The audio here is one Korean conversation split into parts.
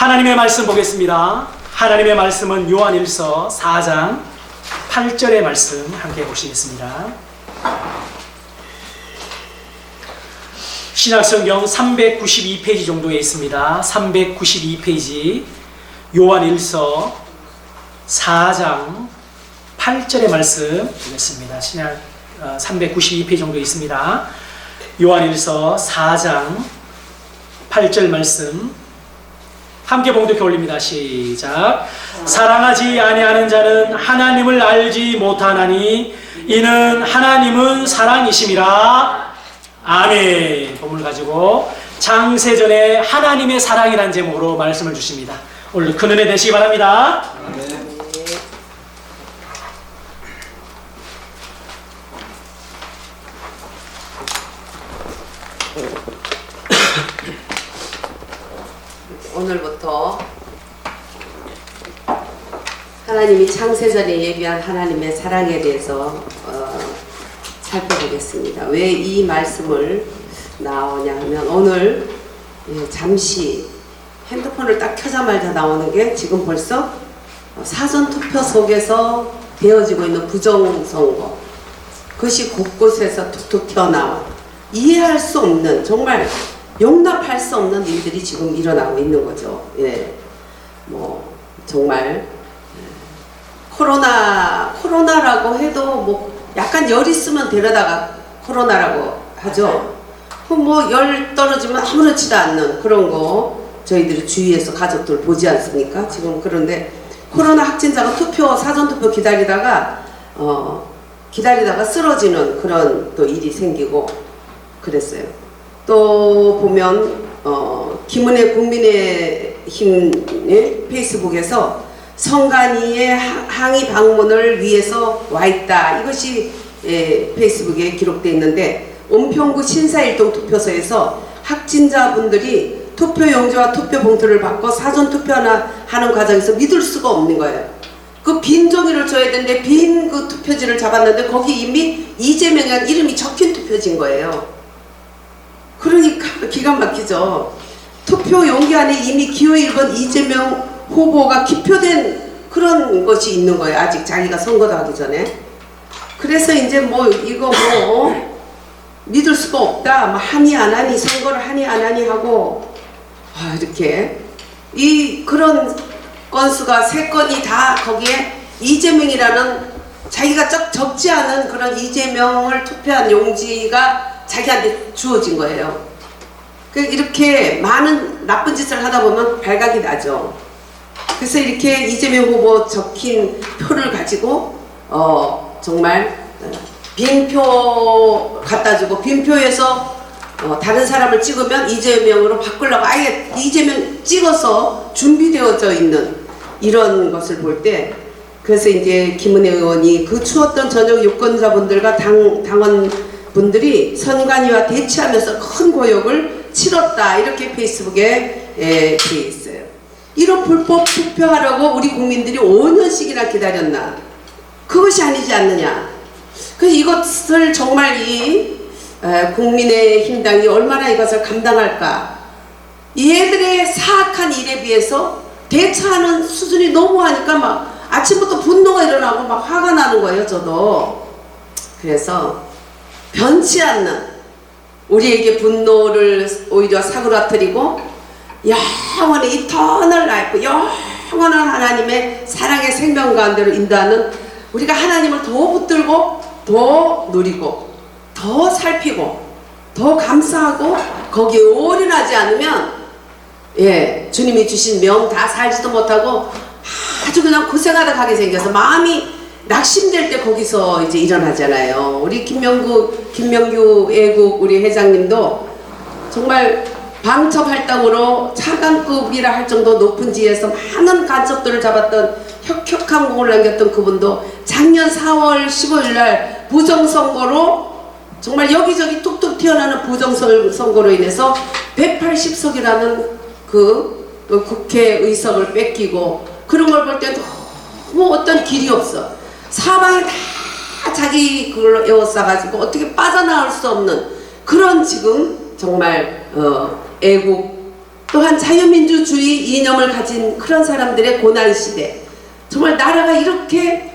하나님의 말씀 보겠습니다. 하나님의 말씀은 요한일서 4장 8절의 말씀 함께 보시겠습니다. 신약성경 392페이지 정도에 있습니다. 392페이지 요한일서 4장 8절의 말씀 보겠습니다. 신약 392페이지 정도에 있습니다. 요한일서 4장 8절 말씀 함께 봉독해 올립니다. 시작. 사랑하지 아니하는 자는 하나님을 알지 못하나니 이는 하나님은 사랑이심이라. 아멘. 본문을 가지고 장세전에 하나님의 사랑이라는 제목으로 말씀을 주십니다. 오늘 큰 은혜 되시기 바랍니다. 아멘. 오늘부터 하나님이 창세전에 예비한 하나님의 사랑에 대해서 살펴보겠습니다. 왜 이 말씀을 나오냐 하면 오늘 잠시 핸드폰을 딱 켜자마자 나오는 게 지금 벌써 사전투표 속에서 되어지고 있는 부정선거, 그것이 곳곳에서 툭툭 튀어나와 이해할 수 없는, 정말 용납할 수 없는 일들이 지금 일어나고 있는 거죠. 예, 뭐 정말 코로나라고 해도 뭐 약간 열 있으면 데려다가 코로나라고 하죠. 뭐 열 떨어지면 아무렇지도 않는 그런 거 저희들이 주위에서 가족들 보지 않습니까? 지금. 그런데 코로나 확진자가 사전투표 기다리다가 쓰러지는 그런 또 일이 생기고 그랬어요. 또 보면 김은혜 국민의힘의 페이스북에서 성관이의 항의 방문을 위해서 와 있다. 이것이 페이스북에 기록되어 있는데, 은평구 신사일동 투표소에서 확진자분들이 투표용지와 투표봉투를 받고 사전투표하는 과정에서 믿을 수가 없는 거예요. 그 빈 종이를 줘야 되는데 빈 그 투표지를 잡았는데 거기 이미 이재명이라는 이름이 적힌 투표지인 거예요. 그러니까 기가 막히죠. 투표 용기 안에 이미 기호 1번 이재명 후보가 기표된 그런 것이 있는 거예요. 아직 자기가 선거도 하기 전에. 그래서 이제 뭐 이거 믿을 수가 없다. 뭐 하니 안 하니, 선거를 하니 안 하니 하고 이렇게 그런 건수가 3건이 다 거기에 이재명이라는 자기가 적지 않은 그런 이재명을 투표한 용지가 자기한테 주어진 거예요. 이렇게 많은 나쁜 짓을 하다 보면 발각이 나죠. 그래서 이렇게 이재명 후보 적힌 표를 가지고 정말 빈표 갖다 주고, 빈표에서 다른 사람을 찍으면 이재명으로 바꾸려고 아예 이재명 찍어서 준비되어져 있는 이런 것을 볼 때, 그래서 이제 김은혜 의원이 그 추웠던 전역 유권자분들과 당원분들이 선관위와 대치하면서 큰 고역을 치렀다. 이렇게 페이스북에 돼 있어요. 이런 불법 투표하려고 우리 국민들이 5년씩이나 기다렸나? 그것이 아니지 않느냐? 그래서 이것을 정말 국민의힘당이 얼마나 이것을 감당할까? 얘들의 사악한 일에 비해서 대처하는 수준이 너무하니까 막 아침부터 분노가 일어나고 막 화가 나는 거예요, 저도. 그래서 변치 않는 우리에게 분노를 오히려 사그라뜨리고 영원히 이터널 라이프, 영원한 하나님의 사랑의 생명 가운데로 인도하는, 우리가 하나님을 더 붙들고 더 누리고 더 살피고 더 감사하고 거기에 올인하지 않으면 주님이 주신 명 다 살지도 못하고 아주 그냥 고생하다 가게 생겨서 마음이 낙심될 때 거기서 이제 일어나잖아요. 우리 김명규 애국 우리 회장님도 정말 방첩할당으로 차관급이라 할 정도 높은 지에서 많은 간첩들을 잡았던 혁혁한 공을 남겼던 그분도 작년 4월 15일 날 부정선거로, 정말 여기저기 뚝뚝 튀어나오는 부정선거로 인해서 180석이라는 그 국회의석을 뺏기고, 그런 걸 볼 때 너무 어떤 길이 없어. 사방에 다 자기 그걸로 에워싸가지고 어떻게 빠져나올 수 없는 그런 지금 정말 애국 또한 자유민주주의 이념을 가진 그런 사람들의 고난시대, 정말 나라가 이렇게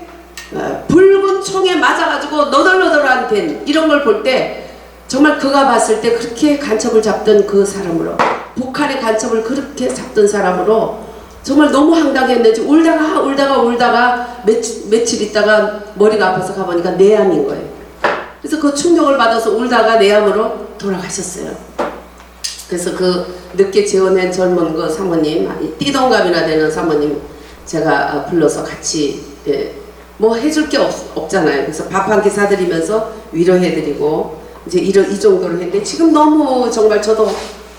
붉은 총에 맞아가지고 너덜너덜한 된 이런 걸 볼 때 정말 그가 봤을 때 그렇게 간첩을 잡던 그 사람으로, 북한의 간첩을 그렇게 잡던 사람으로 정말 너무 황당했는지 울다가 며칠 있다가 머리가 아파서 가보니까 뇌암인 거예요. 그래서 그 충격을 받아서 울다가 뇌암으로 돌아가셨어요. 그래서 그 늦게 재혼한 젊은 그 사모님, 띠동갑이나 되는 사모님 제가 불러서 같이 뭐 해줄 게 없잖아요. 그래서 밥 한 끼 사드리면서 위로해드리고 이제 이 정도로 했는데 지금 너무 정말 저도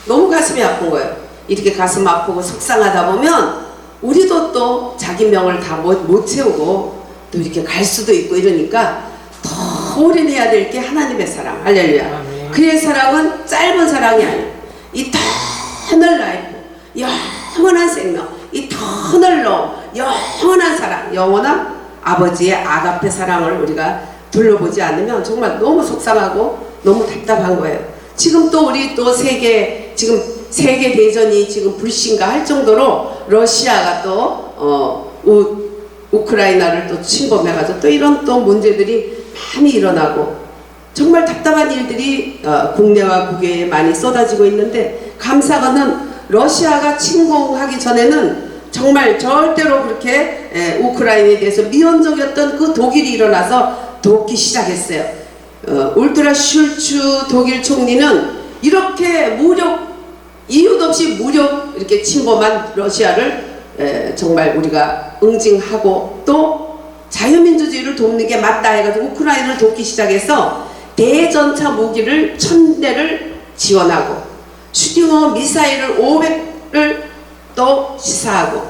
너무 가슴이 아픈 거예요. 이렇게 가슴 아프고 속상하다 보면 우리도 또 자기 명을 다 못 채우고 또 이렇게 갈 수도 있고 이러니까 더 올인해야 될 게 하나님의 사랑. 할렐루야. 아멘. 그의 사랑은 짧은 사랑이 아니에요. 이터널 라이프, 영원한 생명, 이터널 러, 영원한 사랑, 영원한 아버지의 아가페 사랑을 우리가 둘러보지 않으면 정말 너무 속상하고 너무 답답한 거예요. 지금 또 우리 또 세계 대전이 지금 불신가할 정도로 러시아가 또 우크라이나를 또 침범해가지고 또 이런 또 문제들이 많이 일어나고 정말 답답한 일들이 국내와 국외에 많이 쏟아지고 있는데 감사하는 러시아가 침공하기 전에는 정말 절대로 그렇게 우크라이나에 대해서 미온적이었던 그 독일이 일어나서 돕기 시작했어요. 울트라 슐츠 독일 총리는 이렇게 이유도 없이 무력 이렇게 침범한 러시아를 정말 우리가 응징하고 또 자유민주주의를 돕는 게 맞다 해가지고 우크라이나를 돕기 시작해서 대전차 무기를 1000대를 지원하고 슈팅어 미사일을 500을 또 시사하고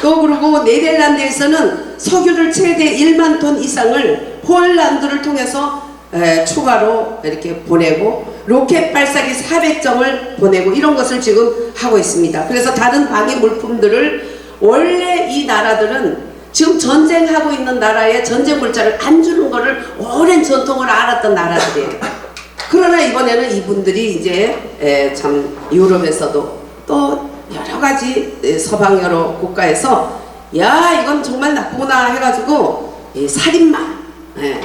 또 그리고 네덜란드에서는 석유를 최대 1만 톤 이상을 폴란드를 통해서 추가로 이렇게 보내고 로켓 발사기 400정을 보내고 이런 것을 지금 하고 있습니다. 그래서 다른 방위 물품들을 원래 이 나라들은 지금 전쟁하고 있는 나라에 전쟁 물자를 안 주는 거를 오랜 전통을 알았던 나라들이에요. 그러나 이번에는 이분들이 이제 참 유럽에서도 또 여러 가지 서방 여러 국가에서 야 이건 정말 나쁘구나 해가지고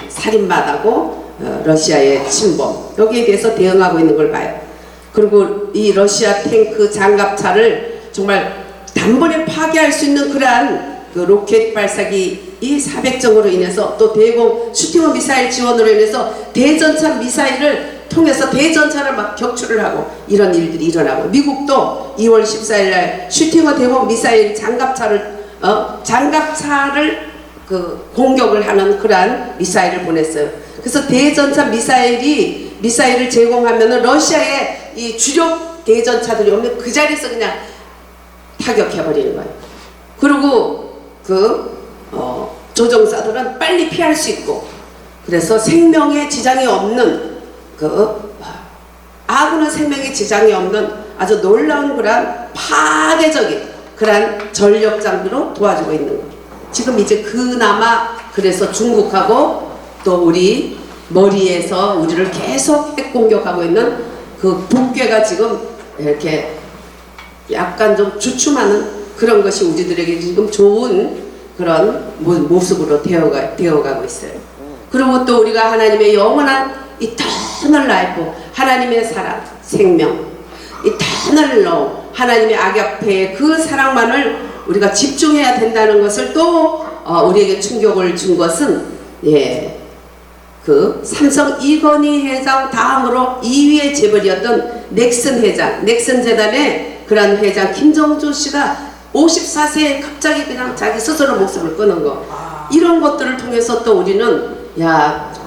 살인마다고 러시아의 침범 여기에 대해서 대응하고 있는 걸 봐요. 그리고 이 러시아 탱크 장갑차를 정말 단번에 파괴할 수 있는 그러한 그 로켓 발사기 이 400정으로 인해서 또 대공 슈팅어 미사일 지원으로 인해서 대전차 미사일을 통해서 대전차를 막 격추를 하고 이런 일들이 일어나고 미국도 2월 14일 날 슈팅어 대공 미사일 장갑차를 그 공격을 하는 그러한 미사일을 보냈어요. 그래서 대전차 미사일을 제공하면은 러시아의 이 주력 대전차들이 오면 그 자리에서 그냥 타격해버리는 거예요. 그리고 조종사들은 빨리 피할 수 있고 그래서 생명에 지장이 없는 아군의 생명에 지장이 없는 아주 놀라운 그런 파괴적인 그런 전력 장비로 도와주고 있는 거예요. 지금 이제 그나마 그래서 중국하고 또 우리 머리에서 우리를 계속 핵 공격하고 있는 그 북괴가 지금 이렇게 약간 좀 주춤하는 그런 것이 우리들에게 지금 좋은 그런 모습으로 되어가고 있어요. 그리고 또 우리가 하나님의 영원한 이터널 라이프, 하나님의 사랑, 생명, 이터널 러브, 하나님의 아가페의 그 사랑만을 우리가 집중해야 된다는 것을 또 우리에게 충격을 준 것은 그 삼성 이건희 회장 다음으로 2위의 재벌이었던 넥슨 회장, 넥슨 재단의 그런 회장 김정주 씨가 54세에 갑자기 그냥 자기 스스로 목숨을 끊은 거 이런 것들을 통해서 또 우리는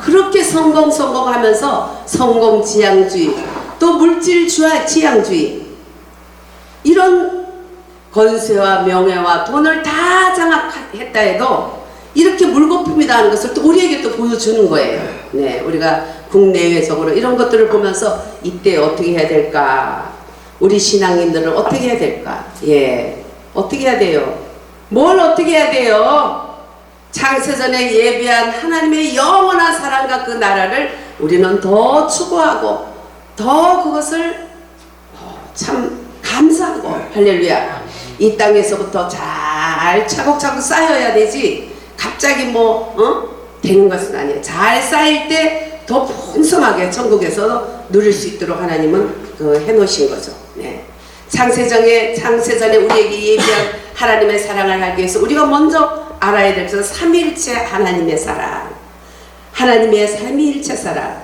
그렇게 성공하면서 성공지향주의 또 물질지향주의 이런 건세와 명예와 돈을 다 장악했다 해도 이렇게 물거품이다 하는 것을 또 우리에게 또 보여주는 거예요. 네, 우리가 국내외적으로 이런 것들을 보면서 이때 어떻게 해야 될까? 우리 신앙인들은 어떻게 해야 될까? 어떻게 해야 돼요? 뭘 어떻게 해야 돼요? 창세전에 예비한 하나님의 영원한 사랑과 그 나라를 우리는 더 추구하고 더 그것을 참 감사하고 할렐루야. 이 땅에서부터 잘 차곡차곡 쌓여야 되지 갑자기 되는 것은 아니에요. 잘 쌓일 때 더 풍성하게 천국에서 누릴 수 있도록 하나님은 해놓으신 거죠. 네. 창세전에 우리에게 예비한 하나님의 사랑을 알기 위해서 우리가 먼저 알아야 될 것은 삼위일체 하나님의 사랑, 하나님의 삼위일체 사랑.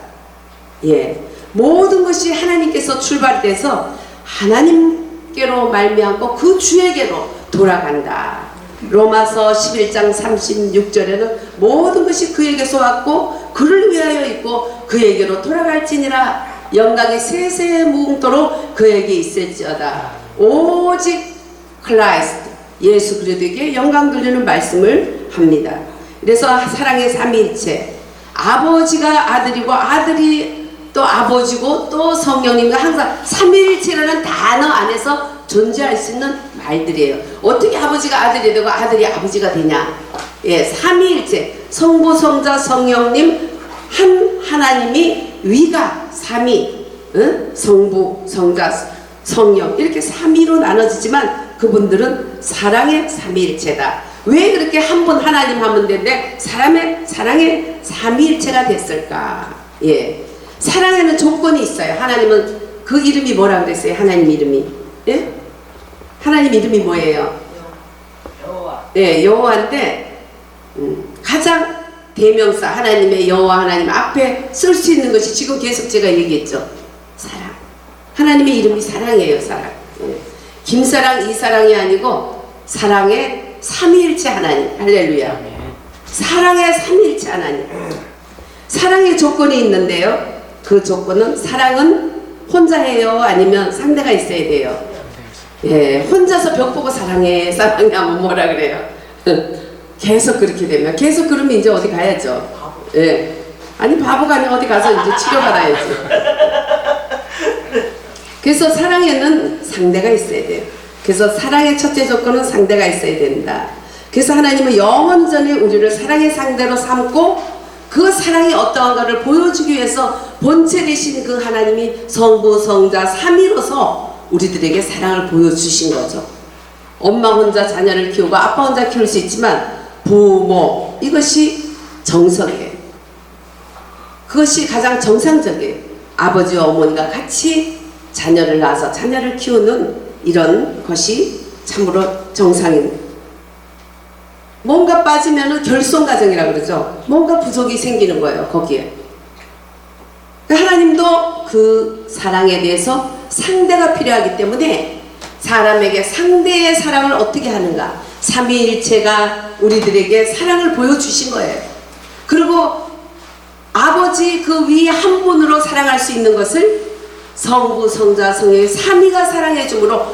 예, 모든 것이 하나님께서 출발돼서 하나님께로 말미암고 그 주에게로 돌아간다. 로마서 11장 36절에는 모든 것이 그에게서 왔고 그를 위하여 있고 그에게로 돌아갈지니라. 영광이 세세 무궁토록 그에게 있을지어다. 오직 크라이스트 예수 그리스도에게 영광 돌리는 말씀을 합니다. 그래서 사랑의 삼위일체, 아버지가 아들이고 아들이 또 아버지고 또 성령님과 항상 삼위일체라는 단어 안에서 존재할 수 있는 말들이에요. 어떻게 아버지가 아들이 되고 아들이 아버지가 되냐? 예, 삼위일체, 성부, 성자, 성령님 한 하나님이 위가 삼위, 성부, 성자, 성령 이렇게 삼위로 나눠지지만 그분들은 사랑의 삼위일체다. 왜 그렇게 한 분 하나님 하면 되는데 사랑의 삼위일체가 됐을까? 예, 사랑에는 조건이 있어요. 하나님은 그 이름이 뭐라 그랬어요? 하나님 이름이, 예? 하나님 이름이 뭐예요? 여호와. 네, 여호와인데 가장 대명사 하나님의 여호와 하나님 앞에 쓸 수 있는 것이 지금 계속 제가 얘기했죠. 사랑. 하나님의 이름이 사랑이에요. 사랑. 예. 김사랑 이사랑이 아니고 사랑의 삼위일체 하나님. 할렐루야. 사랑의 삼위일체 하나님. 사랑의 조건이 있는데요. 그 조건은 사랑은 혼자 해요? 아니면 상대가 있어야 돼요? 예, 혼자서 벽 보고 사랑해 하면 뭐라 그래요? 계속 그렇게 되면, 계속 그러면 이제 어디 가야죠. 예, 아니 바보가 아니라 어디 가서 이제 치료받아야지. 그래서 사랑에는 상대가 있어야 돼요. 그래서 사랑의 첫째 조건은 상대가 있어야 된다. 그래서 하나님은 영원전에 우리를 사랑의 상대로 삼고 그 사랑이 어떠한가를 보여주기 위해서 본체 되신 그 하나님이 성부, 성자, 삼위로서 우리들에게 사랑을 보여주신 거죠. 엄마 혼자 자녀를 키우고 아빠 혼자 키울 수 있지만 부모, 이것이 정석이에요. 그것이 가장 정상적이에요. 아버지와 어머니가 같이 자녀를 낳아서 자녀를 키우는 이런 것이 참으로 정상입니다. 뭔가 빠지면은 결손가정이라고 그러죠. 뭔가 부족이 생기는 거예요, 거기에. 하나님도 그 사랑에 대해서 상대가 필요하기 때문에 사람에게 상대의 사랑을 어떻게 하는가? 삼위일체가 우리들에게 사랑을 보여주신 거예요. 그리고 아버지 그 위 한 분으로 사랑할 수 있는 것을 성부, 성자, 성령의 삼위가 사랑해 줌으로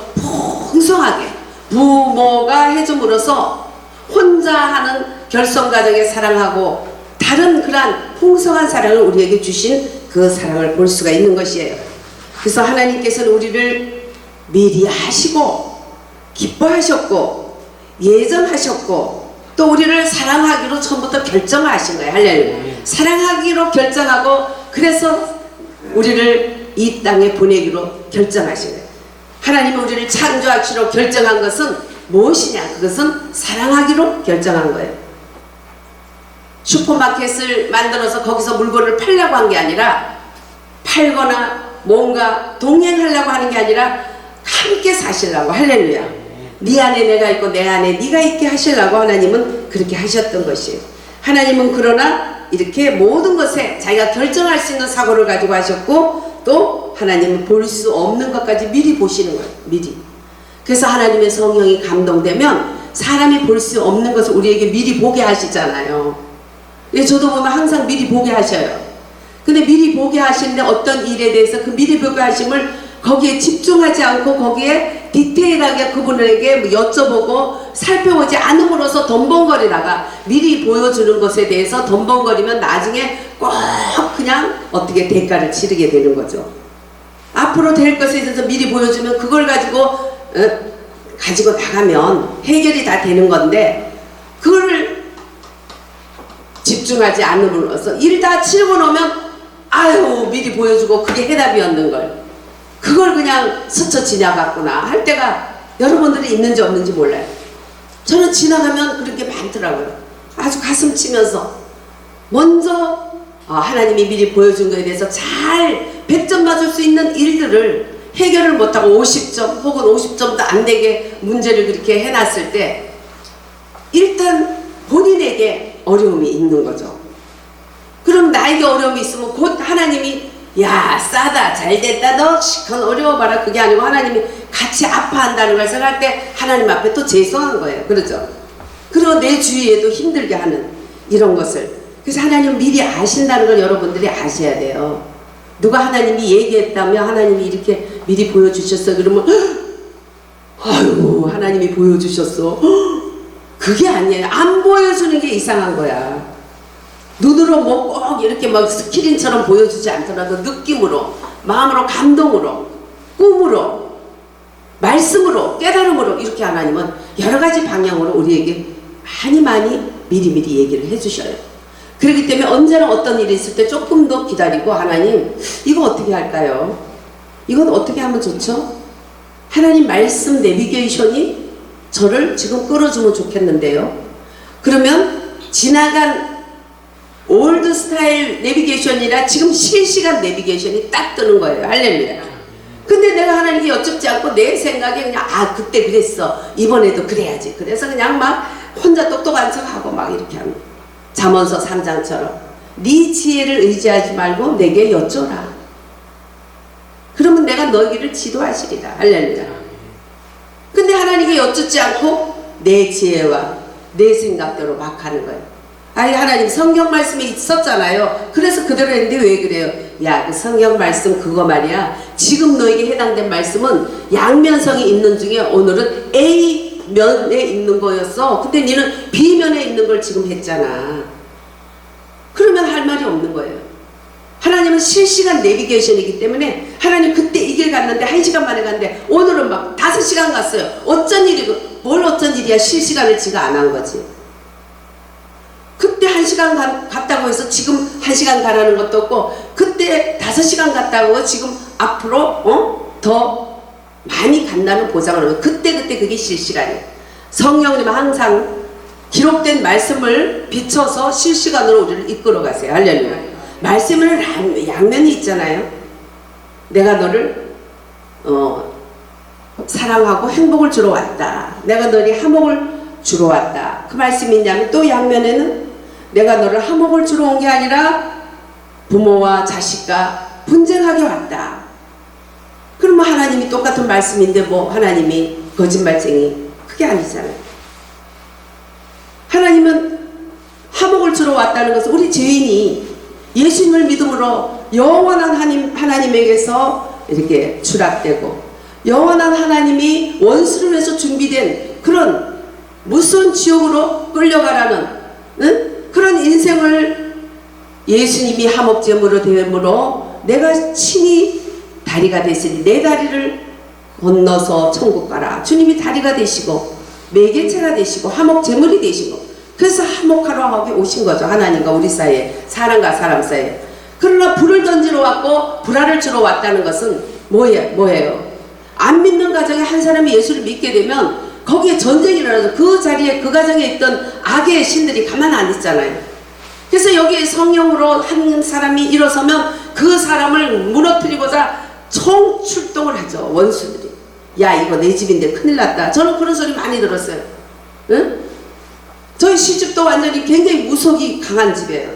풍성하게 부모가 해줌으로써 혼자 하는 결손가정에 사랑하고 다른 그러한 풍성한 사랑을 우리에게 주신 그 사랑을 볼 수가 있는 것이에요. 그래서 하나님께서는 우리를 미리 하시고 기뻐하셨고 예정하셨고 또 우리를 사랑하기로 처음부터 결정하신 거예요. 할렐루야. 사랑하기로 결정하고 그래서 우리를 이 땅에 보내기로 결정하신 거예요. 하나님은 우리를 창조하기로 결정한 것은 무엇이냐? 그것은 사랑하기로 결정한 거예요. 슈퍼마켓을 만들어서 거기서 물건을 팔려고 한 게 아니라 팔거나 뭔가 동행하려고 하는 게 아니라 함께 사시려고. 할렐루야. 네 안에 내가 있고 내 안에 네가 있게 하시려고 하나님은 그렇게 하셨던 것이에요. 하나님은 그러나 이렇게 모든 것에 자기가 결정할 수 있는 사고를 가지고 하셨고 또 하나님은 볼 수 없는 것까지 미리 보시는 거예요. 미리. 그래서 하나님의 성령이 감동되면 사람이 볼 수 없는 것을 우리에게 미리 보게 하시잖아요. 저도 보면 항상 미리 보게 하셔요. 근데 미리 보게 하시는데 어떤 일에 대해서 그 미리 보게 하심을 거기에 집중하지 않고 거기에 디테일하게 그분에게 여쭤보고 살펴보지 않음으로써 덤벙거리다가 미리 보여주는 것에 대해서 덤벙거리면 나중에 꼭 그냥 어떻게 대가를 치르게 되는 거죠. 앞으로 될 것에 대해서 미리 보여주면 그걸 가지고 나가면 해결이 다 되는 건데 그거를 집중하지 않음으로써 일 다 치르고 나면 아유 미리 보여주고 그게 해답이었는 걸. 그걸 그냥 스쳐 지나갔구나 할 때가 여러분들이 있는지 없는지 몰라요. 저는 지나가면 그런 게 많더라고요. 아주 가슴 치면서 먼저 하나님이 미리 보여준 것에 대해서 잘 100점 맞을 수 있는 일들을 해결을 못하고 50점 혹은 50점도 안 되게 문제를 그렇게 해놨을 때 일단 본인에게 어려움이 있는 거죠. 그럼 나에게 어려움이 있으면 곧 하나님이 야 싸다 잘됐다 너 시큰 어려워봐라 그게 아니고 하나님이 같이 아파한다는 걸 생각할 때 하나님 앞에 또 죄송한 거예요. 그렇죠? 그리고 내 주위에도 힘들게 하는 이런 것을 그래서 하나님 미리 아신다는 걸 여러분들이 아셔야 돼요. 누가 하나님이 얘기했다면 하나님이 이렇게 미리 보여주셨어 그러면 아유 하나님이 보여주셨어 그게 아니에요. 안 보여주는 게 이상한 거야. 눈으로 뭐 꼭 이렇게 막 스크린처럼 보여주지 않더라도 느낌으로 마음으로 감동으로 꿈으로 말씀으로 깨달음으로 이렇게 하나님은 여러 가지 방향으로 우리에게 많이 미리 얘기를 해주셔요. 그렇기 때문에 언제나 어떤 일이 있을 때 조금 더 기다리고 하나님 이거 어떻게 할까요? 이건 어떻게 하면 좋죠? 하나님 말씀 내비게이션이 저를 지금 끌어주면 좋겠는데요. 그러면 지나간 올드 스타일 내비게이션이라 지금 실시간 내비게이션이 딱 뜨는 거예요. 할렐루야. 근데 내가 하나님께 여쭙지 않고 내 생각에 그냥 그때 그랬어 이번에도 그래야지 그래서 그냥 막 혼자 똑똑한 척하고 막 이렇게 합니다. 잠언서 3장처럼 네 지혜를 의지하지 말고 내게 여쭤라. 그러면 내가 너희를 지도하시리라. 할렐루야. 근데 하나님께 여쭙지 않고 내 지혜와 내 생각대로 막 하는 거예요. 아니 하나님 성경 말씀이 있었잖아요. 그래서 그대로 했는데 왜 그래요? 야 그 성경 말씀 그거 말이야 지금 너에게 해당된 말씀은 양면성이 있는 중에 오늘은 A면에 있는 거였어. 근데 너는 B면에 있는 걸 지금 했잖아. 그러면 할 말이 없는 거예요. 하나님은 실시간 내비게이션이기 때문에 하나님 그때 이 길 갔는데 1시간 만에 갔는데 오늘은 막 5시간 갔어요. 어쩐 일이고 뭘 어쩐 일이야. 실시간을 지가 안 한 거지. 그때 1시간 갔다고 해서 지금 1시간 가라는 것도 없고 그때 5시간 갔다고 지금 앞으로 더 많이 간다는 보장을 하고 그때 그게 실시간이에요. 성령님은 항상 기록된 말씀을 비춰서 실시간으로 우리를 이끌어 가세요. 할렐루야. 말씀은 양면이 있잖아요. 내가 너를 사랑하고 행복을 주러 왔다. 내가 너희 화목을 주러 왔다. 그 말씀이 있냐면 또 양면에는 내가 너를 화목을 주러 온 게 아니라 부모와 자식과 분쟁하게 왔다. 그러면 하나님이 똑같은 말씀인데 뭐 하나님이 거짓말쟁이 그게 아니잖아요. 하나님은 화목을 주러 왔다는 것은 우리 죄인이 예수님을 믿음으로 영원한 하나님에게서 이렇게 추락되고 영원한 하나님이 원수를 위해서 준비된 그런 무서운 지옥으로 끌려가라는 그런 인생을 예수님이 화목제물로 됨으로 내가 친히 다리가 됐으니 내 다리를 건너서 천국 가라. 주님이 다리가 되시고 매개체가 되시고 화목제물이 되시고 그래서 화목하러 오신 거죠. 하나님과 우리 사이에 사람과 사람 사이에. 그러나 불을 던지러 왔고 불화를 주러 왔다는 것은 뭐예요? 안 믿는 가정에 한 사람이 예수를 믿게 되면 거기에 전쟁이 일어나서 그 자리에 그 가정에 있던 악의 신들이 가만 안 있잖아요. 그래서 여기에 성령으로 한 사람이 일어서면 그 사람을 무너뜨리고자 총출동을 하죠. 원수들이. 야 이거 내 집인데 큰일 났다. 저는 그런 소리 많이 들었어요. 응? 저희 시집도 완전히 굉장히 무속이 강한 집이에요.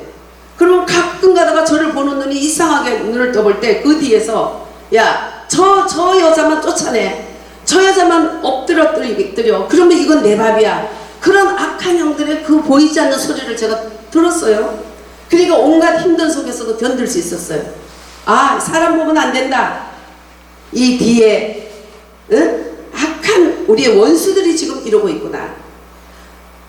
그러면 가끔 가다가 저를 보는 눈이 이상하게 눈을 떠볼 때 그 뒤에서 야 저 여자만 쫓아내. 저 여자만 엎드려. 그러면 이건 내 밥이야. 그런 악한 형들의 그 보이지 않는 소리를 제가 들었어요. 그러니까 온갖 힘든 속에서도 견딜 수 있었어요. 사람 보면 안 된다. 이 뒤에 악한 우리의 원수들이 지금 이러고 있구나.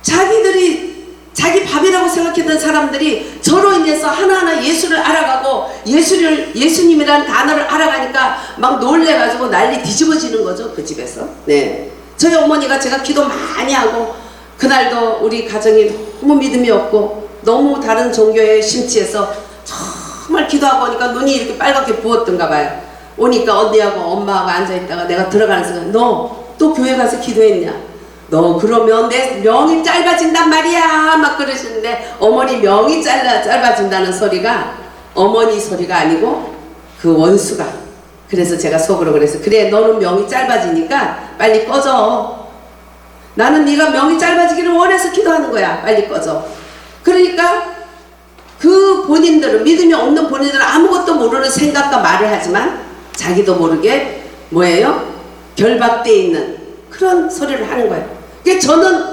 자기들이 자기 밥이라고 생각했던 사람들이 저로 인해서 하나하나 예수를 알아가고 예수님이라는 단어를 알아가니까 막 놀래가지고 난리 뒤집어지는 거죠. 그 집에서. 네. 저희 어머니가 제가 기도 많이 하고 그날도 우리 가정이 너무 믿음이 없고 너무 다른 종교에 심취해서 정말 기도하고 하니까 눈이 이렇게 빨갛게 부었던가 봐요. 오니까 언니하고 엄마하고 앉아있다가 내가 들어가는 순간 너 또 교회 가서 기도했냐? 너 그러면 내 명이 짧아진단 말이야 막 그러시는데 어머니 명이 짧아진다는 소리가 어머니 소리가 아니고 그 원수가 그래서 제가 속으로 그래서 그래 너는 명이 짧아지니까 빨리 꺼져. 나는 네가 명이 짧아지기를 원해서 기도하는 거야. 빨리 꺼져. 그러니까 그 본인들은 믿음이 없는 본인들은 아무것도 모르는 생각과 말을 하지만 자기도 모르게 뭐예요? 결박되어 있는 그런 소리를 하는 거예요. 그러니까 저는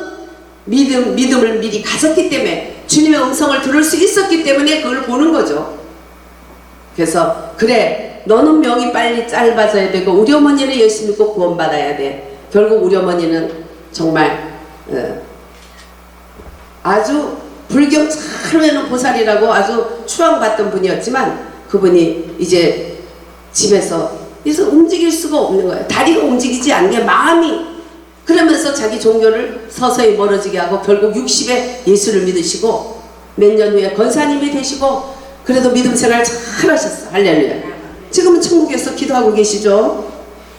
믿음을 미리 가졌기 때문에 주님의 음성을 들을 수 있었기 때문에 그걸 보는 거죠. 그래서 그래 너는 명이 빨리 짧아져야 되고 우리 어머니는 예수 믿고 구원받아야 돼. 결국 우리 어머니는 정말 아주 불경 처음에는 보살이라고 아주 추앙받던 분이었지만 그분이 이제 집에서 움직일 수가 없는 거예요. 다리가 움직이지 않게 마음이 그러면서 자기 종교를 서서히 멀어지게 하고 결국 60에 예수를 믿으시고 몇 년 후에 권사님이 되시고 그래도 믿음 생활 잘 하셨어. 할렐루야. 지금은 천국에서 기도하고 계시죠.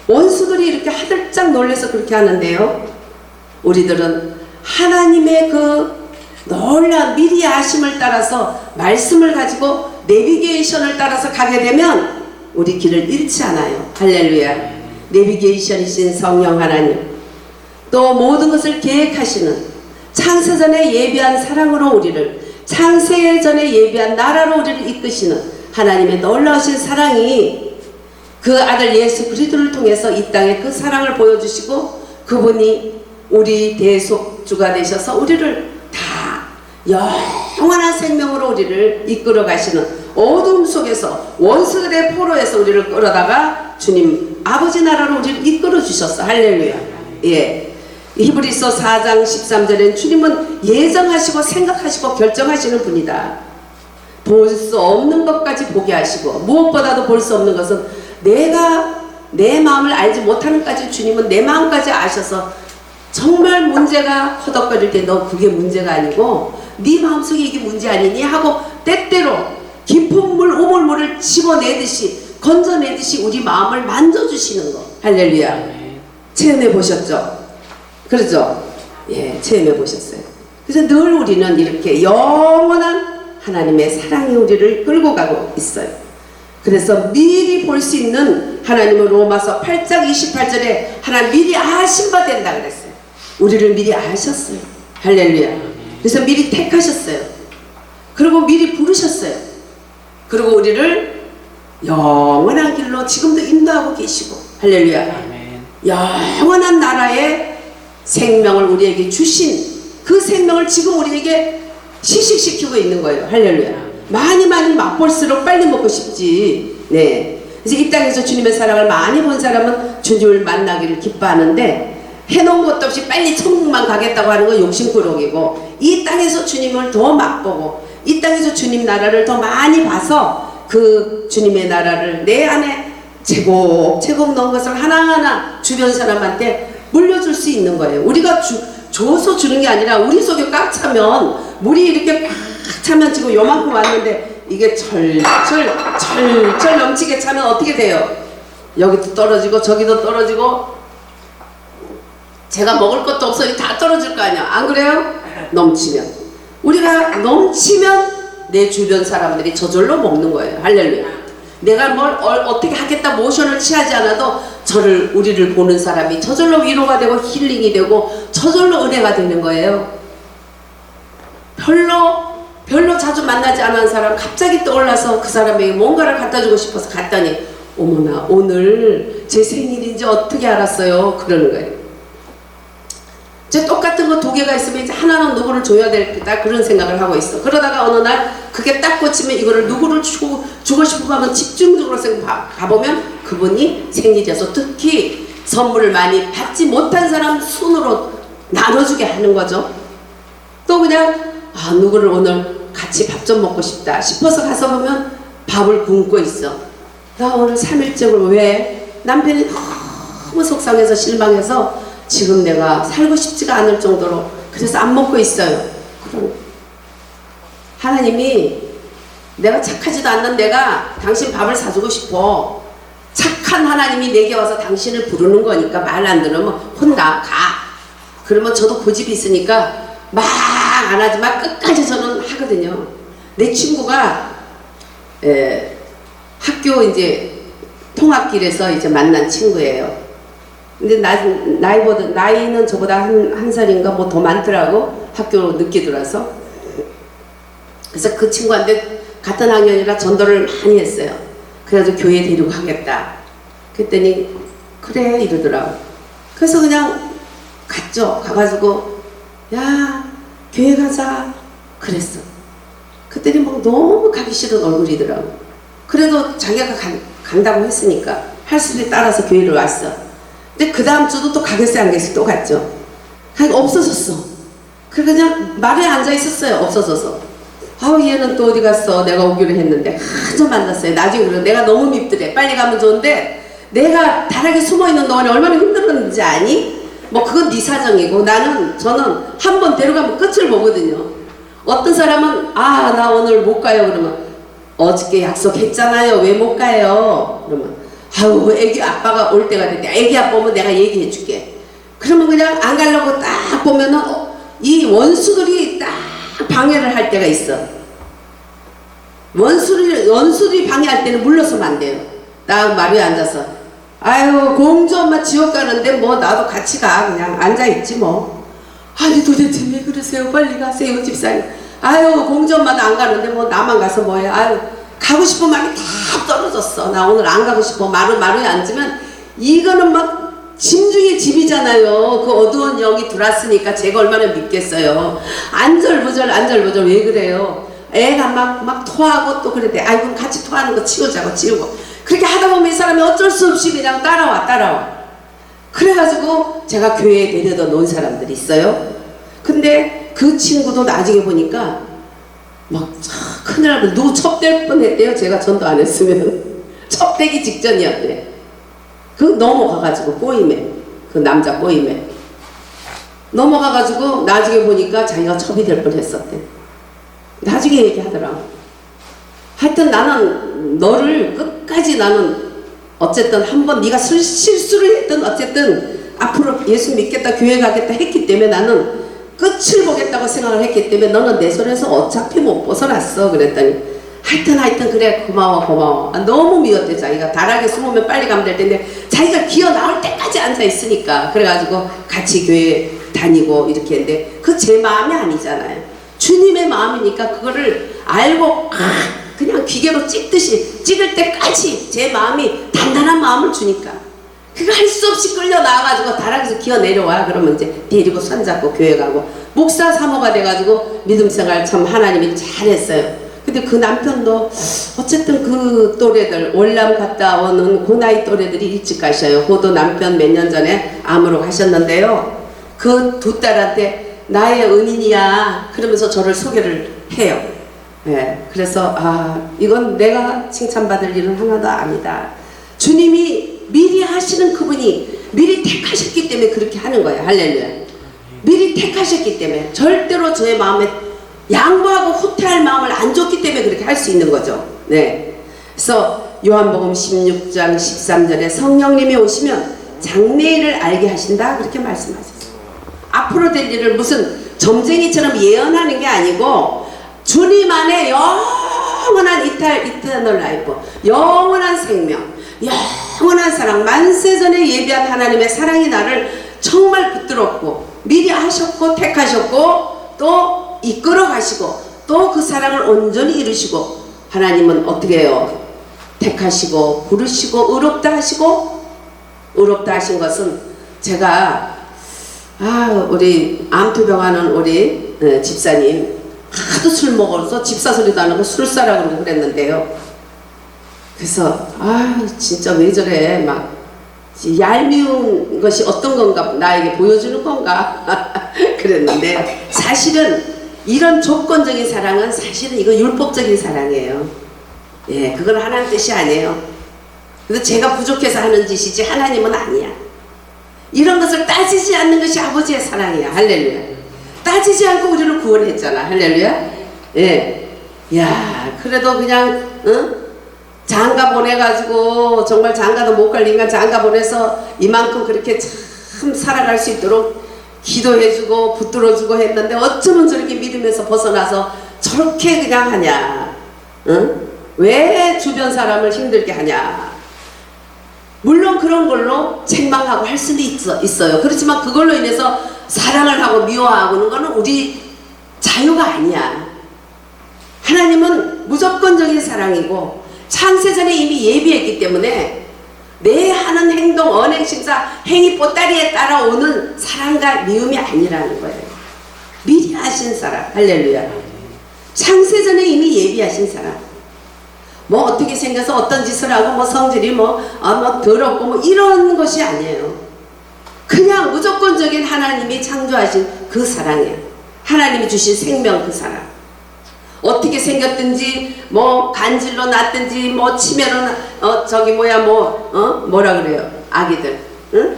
원수들이 이렇게 하들짝 놀래서 그렇게 하는데요. 우리들은 하나님의 그 놀라운 미리 아심을 따라서 말씀을 가지고 내비게이션을 따라서 가게 되면 우리 길을 잃지 않아요. 할렐루야. 내비게이션이신 성령 하나님 또 모든 것을 계획하시는 창세전에 예비한 사랑으로 우리를 창세전에 예비한 나라로 우리를 이끄시는 하나님의 놀라우신 사랑이 그 아들 예수 그리스도를 통해서 이 땅에 그 사랑을 보여주시고 그분이 우리 대속주가 되셔서 우리를 다 영원한 생명으로 우리를 이끌어 가시는 어둠 속에서 원수들의 포로에서 우리를 끌어다가 주님 아버지 나라로 우리를 이끌어 주셨어. 할렐루야. 예. 히브리서 4장 13절엔 주님은 예정하시고 생각하시고 결정하시는 분이다. 볼 수 없는 것까지 보게 하시고 무엇보다도 볼 수 없는 것은 내가 내 마음을 알지 못하는까지 주님은 내 마음까지 아셔서 정말 문제가 허덕거릴 때 너 그게 문제가 아니고 네 마음속에 이게 문제 아니니 하고 때때로 깊은 물 우물물을 집어내듯이 건져내듯이 우리 마음을 만져주시는 거. 할렐루야. 체험해 보셨죠? 그렇죠? 예, 체험해 보셨어요. 그래서 늘 우리는 이렇게 영원한 하나님의 사랑이 우리를 끌고 가고 있어요. 그래서 미리 볼 수 있는 하나님은 로마서 8장 28절에 하나님 미리 아신 바 된다 그랬어요. 우리를 미리 아셨어요. 할렐루야. 그래서 미리 택하셨어요. 그리고 미리 부르셨어요. 그리고 우리를 영원한 길로 지금도 인도하고 계시고 할렐루야. 영원한 나라의 생명을 우리에게 주신 그 생명을 지금 우리에게 시식시키고 있는 거예요. 할렐루야. 많이 맛볼수록 빨리 먹고 싶지. 네. 그래서 이 땅에서 주님의 사랑을 많이 본 사람은 주님을 만나기를 기뻐하는데 해놓은 것도 없이 빨리 천국만 가겠다고 하는 건 욕심꾸러기고 이 땅에서 주님을 더 맛보고 이 땅에서 주님 나라를 더 많이 봐서 그 주님의 나라를 내 안에 제곡제곡 넣은 것을 하나하나 주변 사람한테 물려줄 수 있는 거예요. 우리가 줘서 주는 게 아니라 우리 속에 꽉 차면 물이 이렇게 꽉 차면 지금 요만큼 왔는데 이게 철철 넘치게 차면 어떻게 돼요? 여기도 떨어지고 저기도 떨어지고 제가 먹을 것도 없어 다 떨어질 거 아니야. 안 그래요? 넘치면 우리가 넘치면 내 주변 사람들이 저절로 먹는 거예요. 할렐루야. 내가 뭘 어떻게 하겠다 모션을 취하지 않아도 우리를 보는 사람이 저절로 위로가 되고 힐링이 되고 저절로 은혜가 되는 거예요. 별로 자주 만나지 않은 사람 갑자기 떠올라서 그 사람에게 뭔가를 갖다 주고 싶어서 갔더니 어머나 오늘 제 생일인지 어떻게 알았어요? 그러는 거예요. 이제 똑같은 거 2개가 있으면 이제 하나는 누구를 줘야 되겠다 그런 생각을 하고 있어. 그러다가 어느 날 그게 딱 꽂히면 이거를 누구를 주고 싶어 하면 집중적으로 가보면 그분이 생일이어서 특히 선물을 많이 받지 못한 사람 순으로 나눠주게 하는 거죠. 또 그냥 누구를 오늘 같이 밥 좀 먹고 싶다 싶어서 가서 보면 밥을 굶고 있어. 나 오늘 3일째로 왜? 남편이 너무 속상해서 실망해서 지금 내가 살고 싶지가 않을 정도로 그래서 안 먹고 있어요. 그럼 하나님이 내가 착하지도 않는 내가 당신 밥을 사주고 싶어. 착한 하나님이 내게 와서 당신을 부르는 거니까 말 안 들으면 혼나 가. 그러면 저도 고집이 있으니까 막 안 하지만 끝까지 저는 하거든요. 내 친구가 학교 이제 통학길에서 이제 만난 친구예요. 근데 나이는 저보다 한 살인가 뭐 더 많더라고. 학교 늦게 들어와서. 그래서 그 친구한테 같은 학년이라 전도를 많이 했어요. 그래가지고 교회 데리고 가겠다. 그랬더니 그래 이러더라고. 그래서 그냥 갔죠. 가가지고 야 교회 가자 그랬어. 그랬더니 막 너무 가기 싫은 얼굴이더라고. 그래도 자기가 간다고 했으니까 할 수를 따라서 교회를 왔어. 근데 그 다음 주도 또 가겠어요 안 가겠어요 또 갔죠. 그러니까 없어졌어. 그래 그냥 말에 앉아 있었어요. 없어져서. 아우 얘는 또 어디 갔어. 내가 오기로 했는데 한참 만났어요. 나중에 그래 내가 너무 밉더래. 빨리 가면 좋은데 내가 다락에 숨어있는 동안에 얼마나 힘들었는지 아니? 뭐 그건 네 사정이고 저는 한 번 데려가면 끝을 보거든요. 어떤 사람은 아 나 오늘 못 가요 그러면 어저께 약속했잖아요 왜 못 가요? 그러면 아우 애기 아빠가 올 때가 됐대. 애기 아빠 오면 내가 얘기해 줄게. 그러면 그냥 안 가려고 딱 보면은 이 원수들이 딱 방해를 할 때가 있어. 원수들이 방해할 때는 물러서면 안 돼요. 나 마루에 앉아서 아유 공주 엄마 지옥 가는데 뭐 나도 같이 가. 그냥 앉아있지 뭐. 아니 도대체 왜 그러세요? 빨리 가세요 집사님. 아유 공주 엄마도 안 가는데 뭐 나만 가서 뭐해. 아유 가고 싶은 마음이 다 떨어졌어. 나 오늘 안 가고 싶어. 마루에 앉으면 이거는 막 짐 중에 짐이잖아요. 그 어두운 영이 들어왔으니까 제가 얼마나 믿겠어요. 안절부절 왜 그래요? 애가 막 토하고 또 그랬대. 아이고 같이 토하는 거 치우자고 치우고. 그렇게 하다 보면 이 사람이 어쩔 수 없이 그냥 따라와. 그래가지고 제가 교회에 데려다 놓은 사람들이 있어요. 근데 그 친구도 나중에 보니까 막 큰일 나면 누구 첩될 뻔했대요. 제가 전도 안 했으면. 첩되기 직전이었대. 그 넘어가가지고 꼬임에 그 남자 꼬임에 넘어가가지고 나중에 보니까 자기가 첩이 될 뻔했었대. 나중에 얘기하더라고. 하여튼 나는 너를 끝까지 나는 어쨌든 한번 네가 실수를 했든 어쨌든 앞으로 예수 믿겠다 교회 가겠다 했기 때문에 나는 끝을 보겠다고 생각을 했기 때문에 너는 내 손에서 어차피 못 벗어났어. 그랬더니 하여튼 그래 고마워. 너무 미웠대. 자기가 다락에 숨으면 빨리 가면 될 텐데 자기가 기어 나올 때까지 앉아 있으니까. 그래가지고 같이 교회 다니고 이렇게 했는데 그 제 마음이 아니잖아요. 주님의 마음이니까 그거를 알고 그냥 기계로 찍듯이 찍을 때까지 제 마음이 단단한 마음을 주니까 그거 할 수 없이 끌려 나와가지고 다락에서 기어 내려와. 그러면 이제 데리고 손잡고 교회 가고 목사 사모가 돼가지고 믿음생활 참 하나님이 잘했어요. 근데 그 남편도 어쨌든 그 또래들 월남 갔다 오는 그 나이 또래들이 일찍 가셔요. 그도 남편 몇 년 전에 암으로 가셨는데요. 그 두 딸한테 나의 은인이야 그러면서 저를 소개를 해요. 네, 그래서 이건 내가 칭찬받을 일은 하나도 아니다. 주님이 미리 하시는 그분이 미리 택하셨기 때문에 그렇게 하는 거예요. 할렐루야. 미리 택하셨기 때문에 절대로 저의 마음에 양보하고 후퇴할 마음을 안 줬기 때문에 그렇게 할 수 있는 거죠. 네. 그래서 요한복음 16장 13절에 성령님이 오시면 장래일을 알게 하신다 그렇게 말씀하셨어요. 앞으로 될 일을 무슨 점쟁이처럼 예언하는 게 아니고 주님 안에 영원한 이터널 라이프, 영원한 생명, 영원한 사랑, 만세전에 예비한 하나님의 사랑이 나를 정말 붙들었고 미리 하셨고 택하셨고 또 이끌어 가시고 또 그 사랑을 온전히 이루시고 하나님은 어떻게 해요? 택하시고 부르시고 의롭다 하시고 의롭다 하신 것은 제가 우리 암투병하는 우리 집사님 하도 술 먹어서 집사 소리도 안 하고 술사라고 그러고 그랬는데요. 그래서 진짜 왜 저래 막 얄미운 것이 어떤 건가 나에게 보여주는 건가 그랬는데 사실은 이런 조건적인 사랑은 사실은 이거 율법적인 사랑이에요. 예, 그건 하나님 뜻이 아니에요. 그래서 제가 부족해서 하는 짓이지 하나님은 아니야. 이런 것을 따지지 않는 것이 아버지의 사랑이야. 할렐루야. 따지지 않고 우리를 구원했잖아. 할렐루야. 예. 야, 그래도 그냥 장가 보내가지고 정말 장가도 못 갈 인간 장가 보내서 이만큼 그렇게 참 살아갈 수 있도록 기도해주고 붙들어주고 했는데 어쩌면 저렇게 믿음에서 벗어나서 저렇게 그냥 하냐? 응? 왜 주변 사람을 힘들게 하냐? 물론 그런 걸로 책망하고 할 수는 있어요. 그렇지만 그걸로 인해서 사랑을 하고 미워하고는 거는 우리 자유가 아니야. 하나님은 무조건적인 사랑이고 창세전에 이미 예비했기 때문에 내 하는 행동, 언행, 심사, 행위, 보따리에 따라오는 사랑과 미움이 아니라는 거예요. 미리 하신 사람, 할렐루야. 창세전에 이미 예비하신 사람. 뭐 어떻게 생겨서 어떤 짓을 하고 뭐 성질이 뭐 더럽고 뭐 이런 것이 아니에요. 그냥 무조건적인 하나님이 창조하신 그 사랑이에요. 하나님이 주신 생명 그 사랑. 어떻게 생겼든지 뭐 간질로 났든지 뭐 치매로 뭐라 그래요 아기들 응?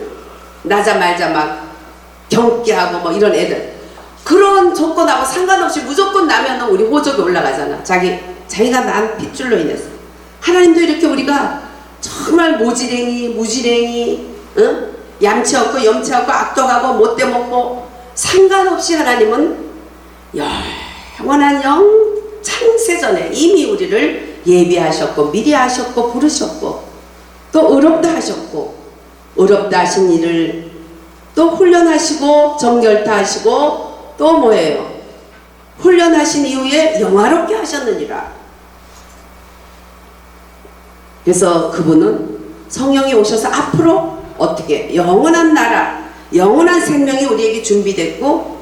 나자말자 막 경기하고 뭐 이런 애들 그런 조건하고 상관없이 무조건 나면은 우리 호적이 올라가잖아. 자기가 난 핏줄로 인해서. 하나님도 이렇게 우리가 정말 모지랭이 무지랭이 응? 얌체 없고 염체 없고 악독하고 못돼 먹고 상관없이 하나님은 영원한 창세전에 이미 우리를 예비하셨고 미리 하셨고 부르셨고 또 의롭다 하셨고 의롭다 하신 일을 또 훈련하시고 정결다 하시고 또 뭐예요? 훈련하신 이후에 영화롭게 하셨느니라. 그래서 그분은 성령이 오셔서 앞으로 어떻게 영원한 나라 영원한 생명이 우리에게 준비됐고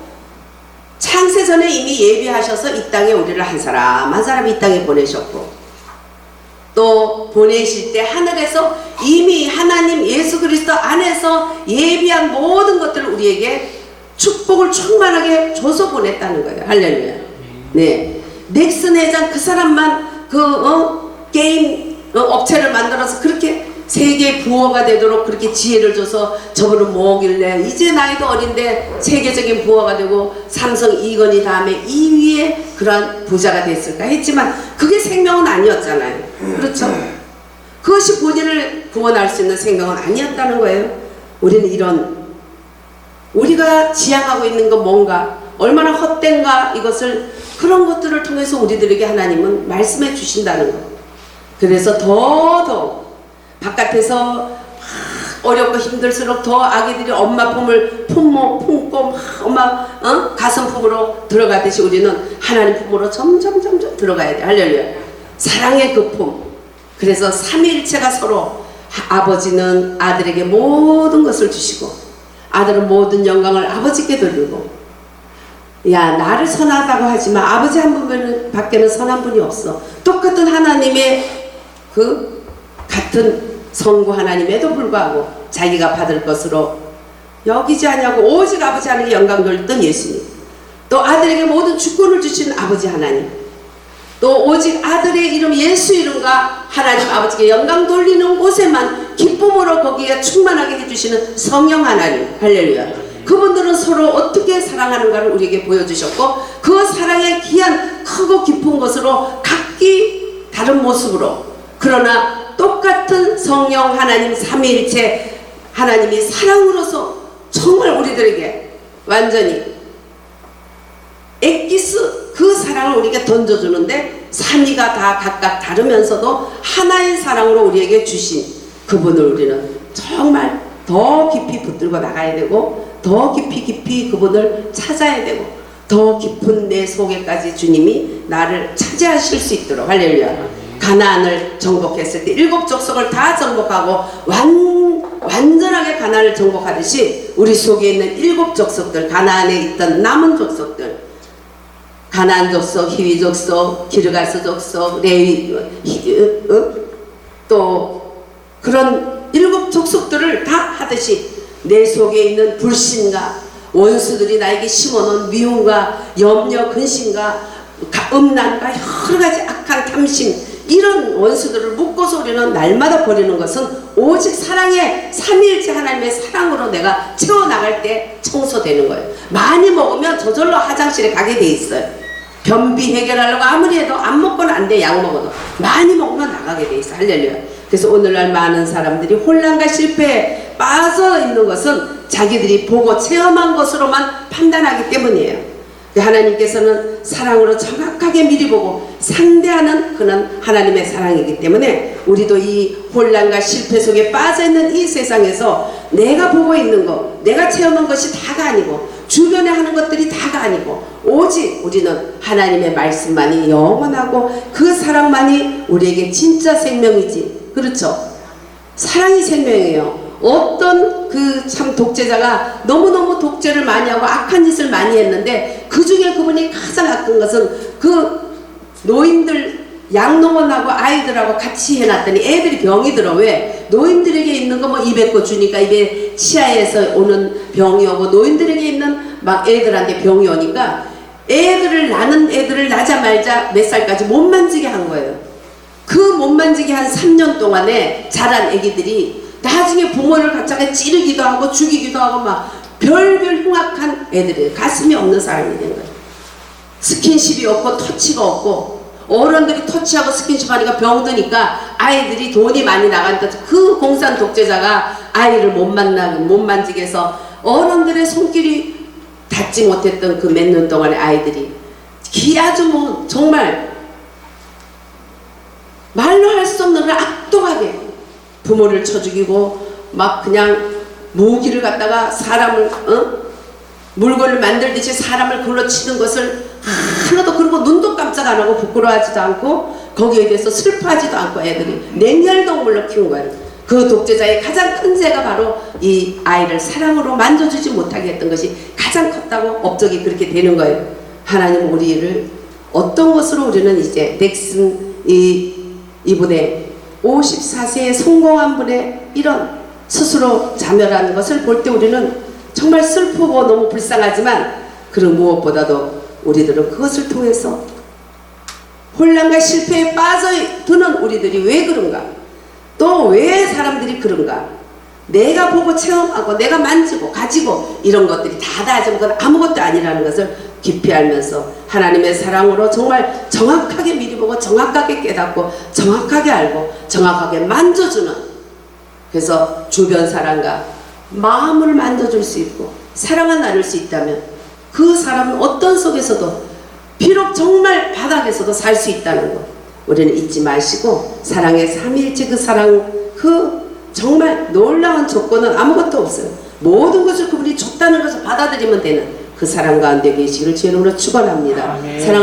창세전에 이미 예비하셔서 이 땅에 우리를 한 사람 한 사람 이 땅에 보내셨고 또 보내실 때 하늘에서 이미 하나님 예수 그리스도 안에서 예비한 모든 것들을 우리에게 축복을 충만하게 줘서 보냈다는 거예요. 할렐루야. 네, 넥슨 회장 그 사람만 게임 업체를 만들어서 그렇게 세계 부호가 되도록 그렇게 지혜를 줘서 저분은 뭐길래 이제 나이도 어린데 세계적인 부호가 되고 삼성 이건희 다음에 2위의 그런 부자가 됐을까 했지만 그게 생명은 아니었잖아요. 그렇죠? 그것이 본인을 구원할 수 있는 생명은 아니었다는 거예요. 우리는 이런 우리가 지향하고 있는 건 뭔가 얼마나 헛된가 이것을 그런 것들을 통해서 우리들에게 하나님은 말씀해 주신다는 거. 그래서 더더욱 바깥에서 어렵고 힘들수록 더 아기들이 엄마 품을 품고 엄마 가슴 품으로 들어가듯이 우리는 하나님 품으로 점점 들어가야 돼. 할렐루야. 사랑의 그 품. 그래서 삼위일체가 서로 아버지는 아들에게 모든 것을 주시고 아들은 모든 영광을 아버지께 돌리고 야 나를 선하다고 하지만 아버지 한 분 밖에는 선한 분이 없어. 똑같은 하나님의 그 같은 성부 하나님에도 불구하고 자기가 받을 것으로 여기지 않냐고 오직 아버지 하나님께 영광 돌렸던 예수님, 또 아들에게 모든 주권을 주신 아버지 하나님, 또 오직 아들의 이름 예수 이름과 하나님 아버지께 영광 돌리는 곳에만 기쁨으로 거기에 충만하게 해주시는 성령 하나님. 할렐루야. 그분들은 서로 어떻게 사랑하는가를 우리에게 보여주셨고 그 사랑의 귀한 크고 깊은 것으로 각기 다른 모습으로 그러나 똑같은 성령 하나님 삼위일체 하나님이 사랑으로서 정말 우리들에게 완전히 엑기스 그 사랑을 우리에게 던져주는데 삼위가 다 각각 다르면서도 하나의 사랑으로 우리에게 주신 그분을 우리는 정말 더 깊이 붙들고 나가야 되고 더 깊이 그분을 찾아야 되고 더 깊은 내 속에까지 주님이 나를 차지하실 수 있도록. 할렐루야. 가나안을 정복했을 때 7 족속을 다 정복하고 완전하게 가나안을 정복하듯이 우리 속에 있는 7 족속들, 가나안에 있던 남은 족속들, 가나안 족속, 히위 족속, 기르가스 족속, 레위 또 그런 7 족속들을 다 하듯이 내 속에 있는 불신과 원수들이 나에게 심어놓은 미움과 염려, 근심과 음란과 여러가지 악한 탐심 이런 원수들을 묶어서 우리는 날마다 버리는 것은 오직 사랑의 삼위일체 하나님의 사랑으로 내가 채워나갈 때 청소되는 거예요. 많이 먹으면 저절로 화장실에 가게 돼 있어요. 변비 해결하려고 아무리 해도 안 먹고는 안 돼. 약 먹어도 많이 먹으면 나가게 돼 있어. 할렐루야. 그래서 오늘날 많은 사람들이 혼란과 실패에 빠져 있는 것은 자기들이 보고 체험한 것으로만 판단하기 때문이에요. 하나님께서는 사랑으로 정확하게 미리 보고 상대하는 그런 하나님의 사랑이기 때문에 우리도 이 혼란과 실패 속에 빠져있는 이 세상에서 내가 보고 있는 것, 내가 체험한 것이 다가 아니고 주변에 하는 것들이 다가 아니고 오직 우리는 하나님의 말씀만이 영원하고 그 사랑만이 우리에게 진짜 생명이지. 그렇죠? 사랑이 생명이에요. 어떤 그 참 독재자가 너무너무 독재를 많이 하고 악한 짓을 많이 했는데 그 중에 그분이 가장 악한 것은 그 노인들 양농원하고 아이들하고 같이 해놨더니 애들이 병이 들어. 왜? 노인들에게 있는 거 뭐 입에 거 주니까 입에 치아에서 오는 병이 오고 노인들에게 있는 막 애들한테 병이 오니까 애들을 낳는 애들을 낳자마자 몇 살까지 못 만지게 한 거예요. 그 못 만지게 한 3년 동안에 자란 애기들이 나중에 부모를 갑자기 찌르기도 하고 죽이기도 하고 막 별별 흉악한 애들이에요. 가슴이 없는 사람이 된 거예요. 스킨십이 없고 터치가 없고 어른들이 터치하고 스킨십하니까 병드니까 아이들이 돈이 많이 나가니까 그 공산 독재자가 아이를 못 만지게 해서 어른들의 손길이 닿지 못했던 그 몇 년 동안의 아이들이 아주 뭐 정말 말로 할 수 없는 걸 악독하게 부모를 쳐 죽이고 막 그냥 무기를 갖다가 사람을 물건을 만들듯이 사람을 글로 치는 것을 하나도 그러고 눈도 깜짝 안 하고 부끄러워하지도 않고 거기에 대해서 슬퍼하지도 않고 애들이 냉혈동물로 키운 거예요. 그 독재자의 가장 큰 죄가 바로 이 아이를 사랑으로 만져주지 못하게 했던 것이 가장 컸다고 업적이 그렇게 되는 거예요. 하나님 우리를 어떤 것으로 우리는 이제 넥슨 이분의 54세에 성공한 분의 이런 스스로 자멸하는 것을 볼 때 우리는 정말 슬프고 너무 불쌍하지만 그런 무엇보다도 우리들은 그것을 통해서 혼란과 실패에 빠져드는 우리들이 왜 그런가? 또 왜 사람들이 그런가? 내가 보고 체험하고 내가 만지고 가지고 이런 것들이 다하지만 그건 아무것도 아니라는 것을 깊이 알면서 하나님의 사랑으로 정말 정확하게 미리 보고 정확하게 깨닫고 정확하게 알고 정확하게 만져주는, 그래서 주변 사람과 마음을 만져줄 수 있고 사랑을 나눌 수 있다면 그 사람은 어떤 속에서도 비록 정말 바닥에서도 살 수 있다는 것 우리는 잊지 마시고 사랑의 삼위일체 그 사랑, 그 정말 놀라운 조건은 아무것도 없어요. 모든 것을 그분이 줬다는 것을 받아들이면 되는 그 사랑 가운데 계시기를 주의 이름으로 축원합니다. 사랑